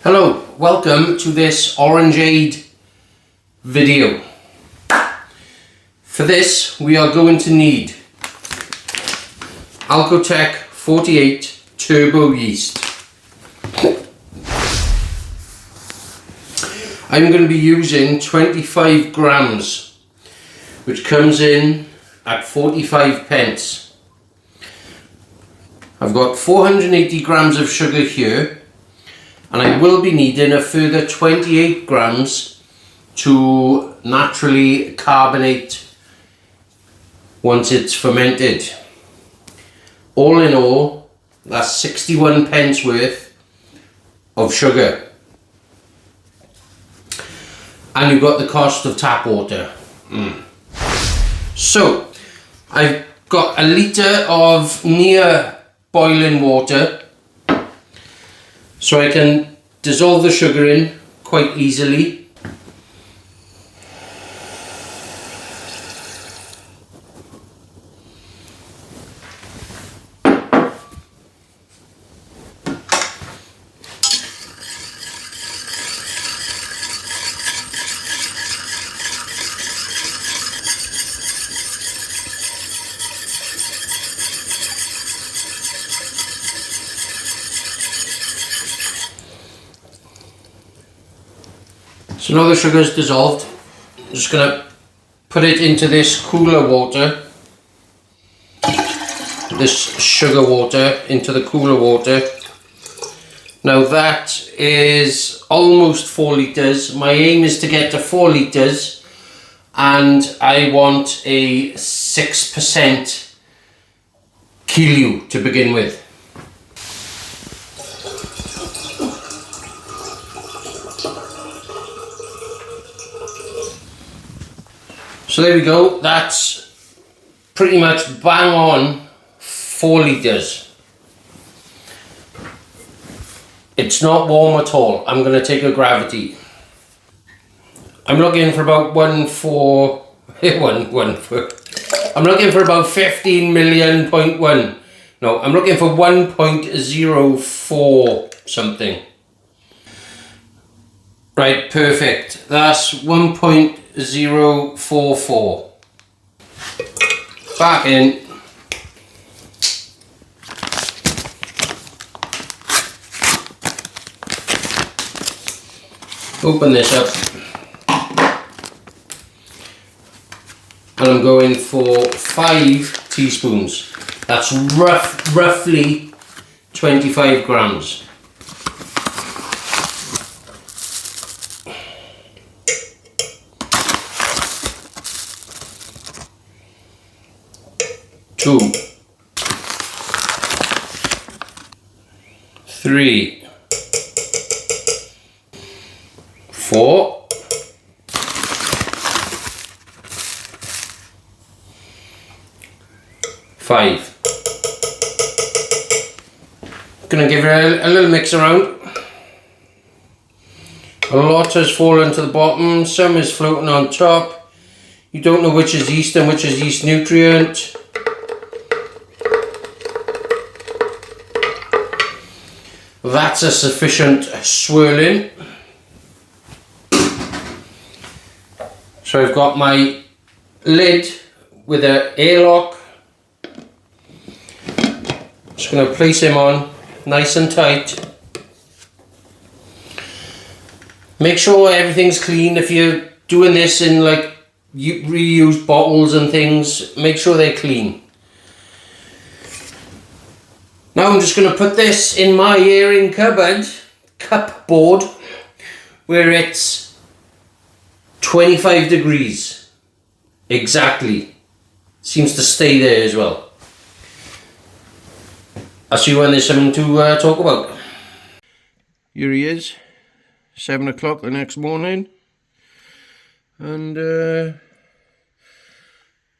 Hello, welcome to this Orangeade video. For this we are going to need Alcotech 48 turbo yeast. I'm going to be using 25 grams, which comes in at 45 pence. I've got 480 grams of sugar here, and I will be needing a further 28 grams to naturally carbonate once it's fermented. All in all, that's 61 pence worth of sugar. And you've got the cost of tap water. So, I've got a litre of near boiling water, so I can dissolve the sugar in quite easily. So now the sugar is dissolved, I'm just going to put it into this cooler water, this sugar water into the cooler water. Now that is almost 4 litres. My aim is to get to 4 litres, and I want a 6% kilo to begin with. So there we go, that's pretty much bang on 4 litres. It's not warm at all. I'm going to take a gravity. I'm looking for about I'm looking for about 15 million point one. No, I'm looking for 1.04 something. Right, perfect. That's 1.044. Back in. Open this up. And I'm going for 5 teaspoons. That's roughly 25 grams. Two, 3, 4, 5. Gonna give it a little mix around. A lot has fallen to the bottom, some is floating on top. You don't know which is yeast and which is yeast nutrient. That's a sufficient swirling. So I've got my lid with an airlock. Just going to place him on nice and tight. Make sure everything's clean. If you're doing this in like reused bottles and things, make sure they're clean. Now I'm just going to put this in my airing cupboard, where it's 25 degrees exactly. Seems to stay there as well. I'll see you when there's something to talk about. Here he is, 7 o'clock the next morning, and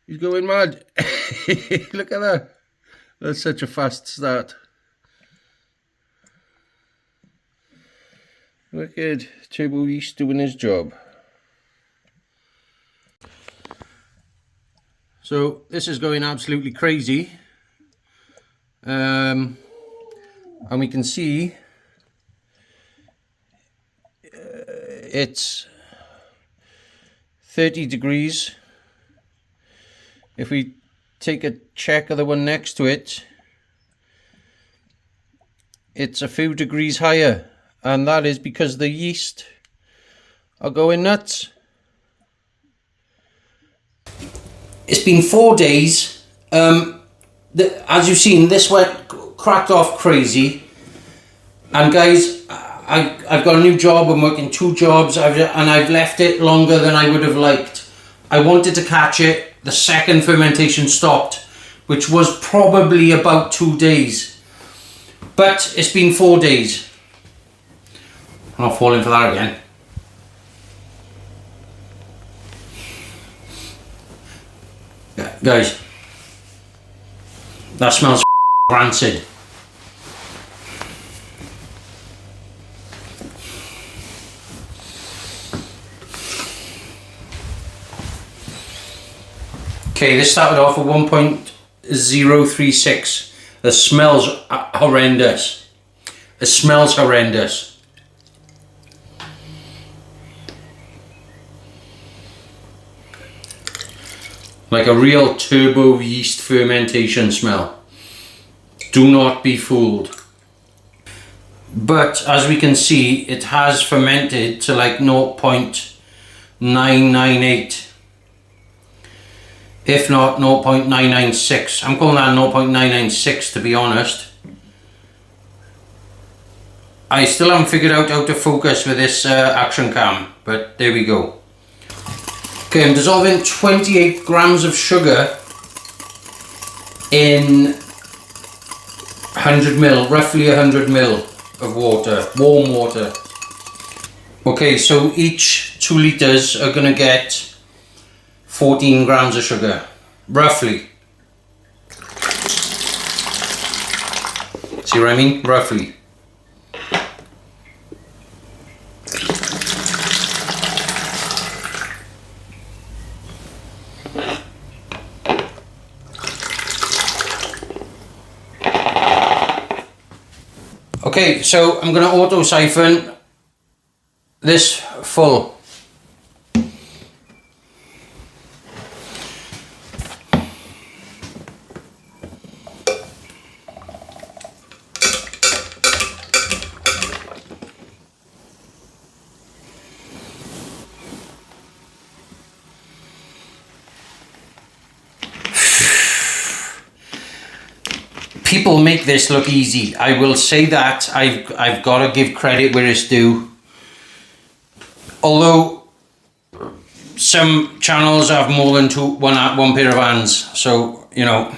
he's going mad. Look at that. That's such a fast start. Wicked. Turbo yeast doing his job. So this is going absolutely crazy. And we can see it's 30 degrees. If we take a check of the one next to it, it's a few degrees higher, and that is because the yeast are going nuts. It's been 4 days. As you've seen, this went cracked off crazy. And guys, I've got a new job. I'm working 2 jobs, and I've left it longer than I would have liked. I wanted to catch it the second fermentation stopped, which was probably about 2 days. But it's been 4 days. I'm not falling for that again. Yeah, guys, that smells rancid. Okay, this started off at 1.036. The smells horrendous. It smells horrendous. Like a real turbo yeast fermentation smell. Do not be fooled. But as we can see, it has fermented to like 0.998. If not 0.996. I'm calling that 0.996 to be honest. I still haven't figured out how to focus with this action cam, but there we go. Okay, I'm dissolving 28 grams of sugar in 100 ml, roughly 100 ml of water, warm water. Okay, so each 2 litres are going to get 14 grams of sugar, roughly. See what I mean? Roughly. Okay, so I'm going to auto siphon this full. People make this look easy. I will say that. I've got to give credit where it's due. Although some channels have more than one pair of hands, so you know.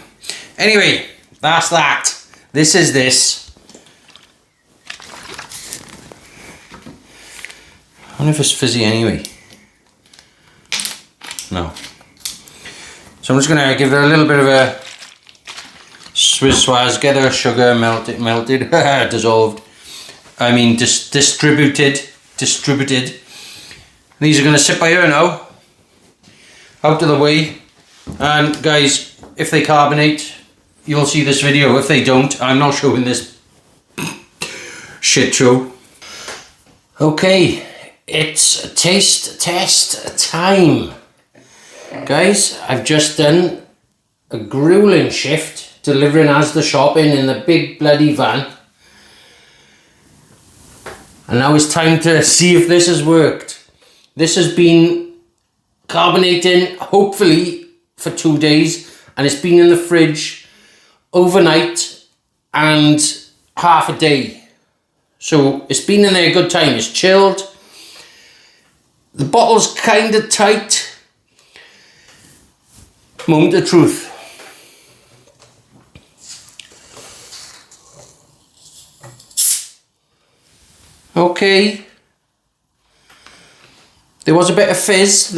Anyway, that's that. This is this. I wonder if it's fizzy anyway. No. So I'm just gonna give it a little bit of a Swiss swaz, get the sugar melted, dissolved. I mean, distributed. These are going to sit by here now, out of the way. And guys, if they carbonate, you'll see this video. If they don't, I'm not showing this shit show. Okay, it's taste test time. Guys, I've just done a grueling shift delivering Asda shopping in the big bloody van. And now it's time to see if this has worked. This has been carbonating, hopefully, for 2 days. And it's been in the fridge overnight and half a day. So it's been in there a good time. It's chilled. The bottle's kind of tight. Moment of truth. Okay. There was a bit of fizz.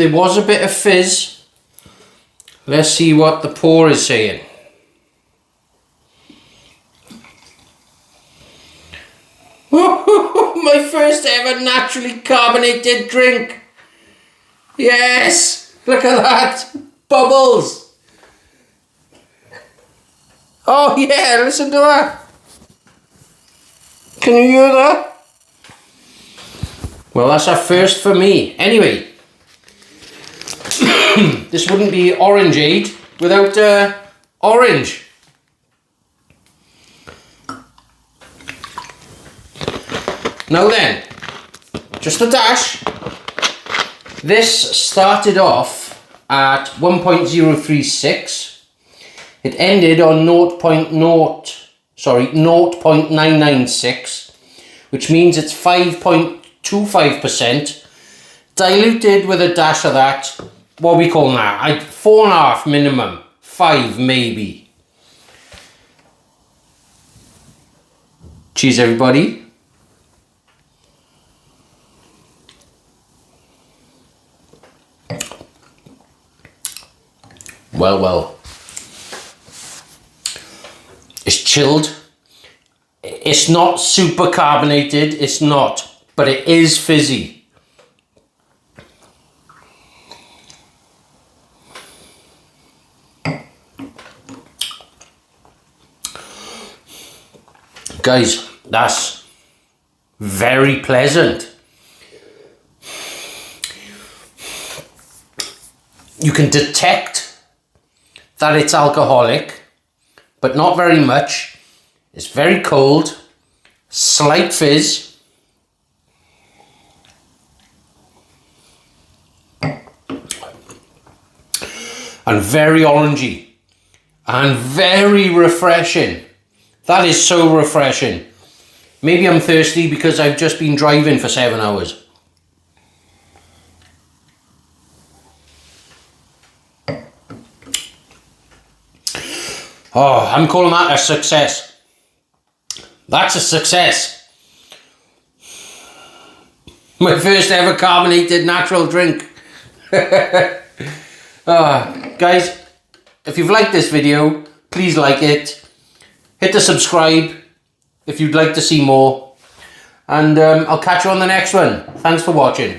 Let's see what the pour is saying. My first ever naturally carbonated drink. Yes, look at that. Bubbles. Oh yeah, listen to that. Can you hear that? Well, that's a first for me. Anyway, this wouldn't be Orangeade without orange. Now then, just a dash. This started off at 1.036. It ended on 0.996, which means it's 5.25%, diluted with a dash of that. What we call now, 4.5 minimum, 5 maybe. Cheers, everybody. Well, well. It's chilled. It's not super carbonated, it's not, but it is fizzy. Guys, that's very pleasant. You can detect that it's alcoholic, but not very much. It's very cold, slight fizz. And very orangey. And very refreshing. That is so refreshing. Maybe I'm thirsty because I've just been driving for 7 hours. Oh, I'm calling that a success. That's a success. My first ever carbonated natural drink. Guys, if you've liked this video, please like it. Hit the subscribe if you'd like to see more. And I'll catch you on the next one. Thanks for watching.